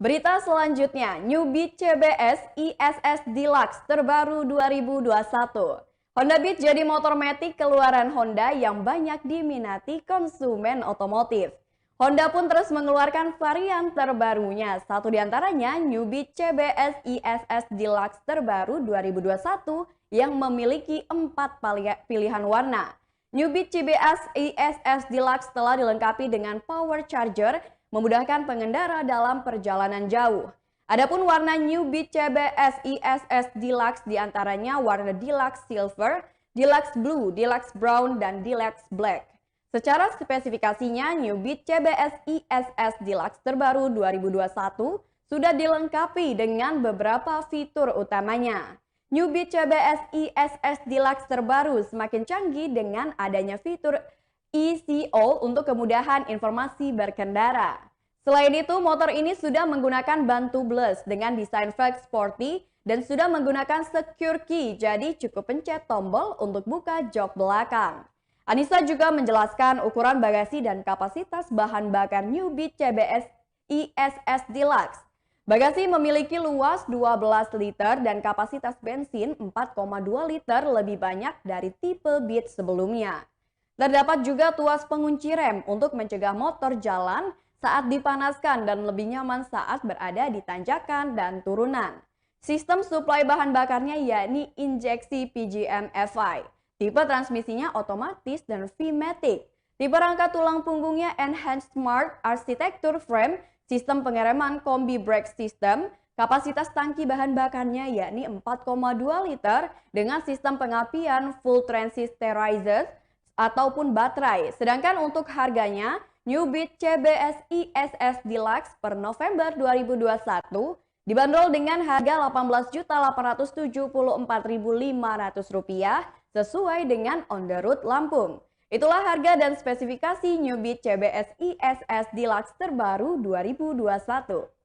Berita selanjutnya, New Beat CBS ISS Deluxe terbaru 2021. Honda Beat jadi motor matic keluaran Honda yang banyak diminati konsumen otomotif. Honda pun terus mengeluarkan varian terbarunya, satu diantaranya New Beat CBS ISS Deluxe terbaru 2021 yang memiliki 4 pilihan warna. New Beat CBS ISS Deluxe telah dilengkapi dengan power charger, memudahkan pengendara dalam perjalanan jauh. Adapun warna New Beat CBS ISS Deluxe diantaranya warna Deluxe Silver, Deluxe Blue, Deluxe Brown, dan Deluxe Black. Secara spesifikasinya, New Beat CBS ISS Deluxe terbaru 2021 sudah dilengkapi dengan beberapa fitur utamanya. New Beat CBS ISS Deluxe terbaru semakin canggih dengan adanya fitur ECO untuk kemudahan informasi berkendara. Selain itu, motor ini sudah menggunakan ban tubeless dengan desain flex sporty dan sudah menggunakan secure key, jadi cukup pencet tombol untuk buka jok belakang. Anissa juga menjelaskan ukuran bagasi dan kapasitas bahan bakar New Beat CBS ISS Deluxe. Bagasi memiliki luas 12 liter dan kapasitas bensin 4,2 liter lebih banyak dari tipe Beat sebelumnya. Terdapat juga tuas pengunci rem untuk mencegah motor jalan saat dipanaskan dan lebih nyaman saat berada di tanjakan dan turunan. Sistem suplai bahan bakarnya yakni injeksi PGM FI. Tipe transmisinya otomatis dan V-Matic. Tipe rangka tulang punggungnya Enhanced Smart Architecture Frame, sistem pengereman Kombi Brake System, kapasitas tangki bahan bakarnya yakni 4,2 liter dengan sistem pengapian full transistorizer ataupun baterai. Sedangkan untuk harganya, New Beat CBS ISS Deluxe per November 2021 dibanderol dengan harga Rp18.874.500 sesuai dengan on the road Lampung. Itulah harga dan spesifikasi New Beat CBS ISS Deluxe terbaru 2021.